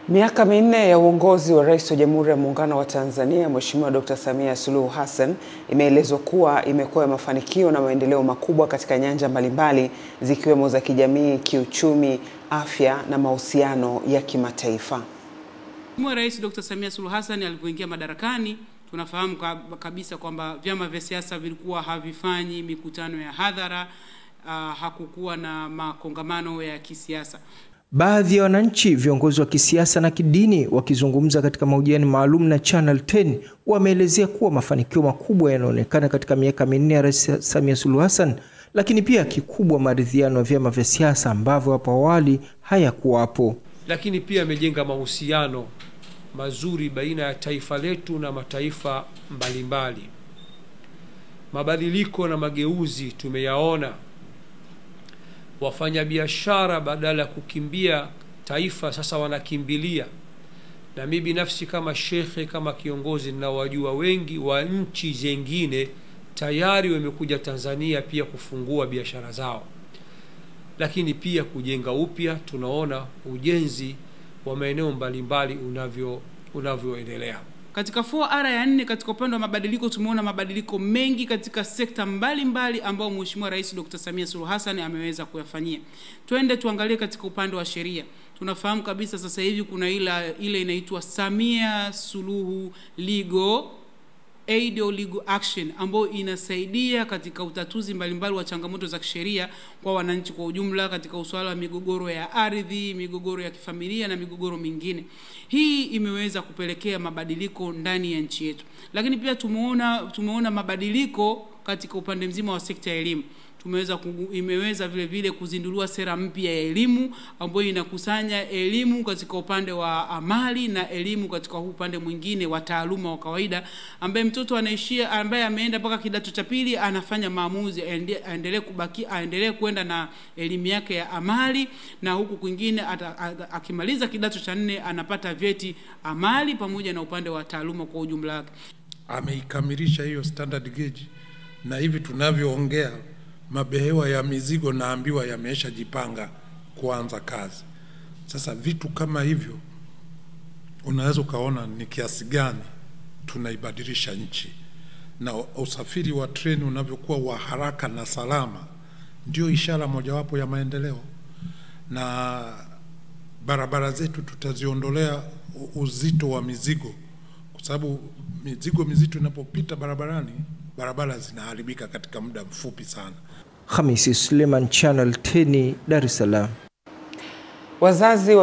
Miaka minne ya uongozi wa Rais wa Jamhuri ya Muungano wa Tanzania, Mheshimiwa Dr. Samia Suluhu Hassan, imeelezwa kuwa imekuwa ya mafanikio na maendeleo makubwa katika nyanja mbalimbali zikiwemo za kijamii, kiuchumi, afya na mahusiano ya kimataifa. Mheshimiwa Rais Dr. Samia Suluhu Hassan alipoingia madarakani, tunafahamu kabisa kwamba vyama vya siasa vilikuwa havifanyi mikutano ya hadhara, hakukuwa na makongamano ya kisiasa. Baadhi ya wananchi, viongozi wa kisiasa na kidini wakizungumza katika mahojiano maalum na Channel 10 wameelezea kuwa mafanikio makubwa yanaonekana katika miaka minne ya Rais Samia Suluhu Hassan, lakini pia kikubwa maridhiano ya vyama vya siasa ambavyo hapo awali hayakuwapo. Lakini pia amejenga mahusiano mazuri baina ya taifa letu na mataifa mbalimbali. Mabadiliko na mageuzi tumeyaona. Wafanyabiashara badala ya kukimbia taifa sasa wanakimbilia. Na mimi binafsi kama shekhe, kama kiongozi, ninawajua wengi wa nchi zingine tayari wamekuja Tanzania pia kufungua biashara zao. Lakini pia kujenga upya, tunaona ujenzi wa maeneo mbalimbali unavyoendelea. Katika 4R ya 4 katika upande wa mabadiliko tumeona mabadiliko mengi katika sekta mbalimbali ambao Mheshimiwa Rais Dr. Samia Suluhu Hassan ameweza kuyafanyia. Twende tuangalie katika upande wa sheria. Tunafahamu kabisa sasa hivi kuna ile inaitwa Samia Suluhu Legal Aid or Legal Action ambayo inasaidia katika utatuzi mbalimbali wa changamoto za kisheria kwa wananchi kwa ujumla katika usuala wa migogoro ya ardhi, migogoro ya kifamilia na migogoro mingine. Hii imeweza kupelekea mabadiliko ndani ya nchi yetu. Lakini pia tumeona mabadiliko katika upande mzima wa sekta ya elimu. Imeweza vile vile kuzinduliwa sera mpya ya elimu ambayo inakusanya elimu katika upande wa amali na elimu katika upande mwingine wa taaluma wa kawaida, ambaye mtoto anaishia, ambaye ameenda mpaka kidato cha pili anafanya maamuzi aendelee kwenda na elimu yake ya amali, na huku kwingine akimaliza kidato cha 4 anapata vyeti amali pamoja na upande wa taaluma kwa ujumla wake. Ameikamilisha hiyo standard gauge, na hivi tunavyoongea mabehewa ya mizigo naambiwa yameshajipanga kuanza kazi. Sasa vitu kama hivyo unaweza ukaona ni kiasi gani tunaibadilisha nchi, na usafiri wa treni unavyokuwa wa haraka na salama ndio ishara mojawapo ya maendeleo. Na barabara zetu tutaziondolea uzito wa mizigo, kwa sababu mizigo mizito inapopita barabarani, barabara zinaharibika katika muda mfupi sana. Hamisi Suleiman, Channel 10, Dar es Salaam. Wazazi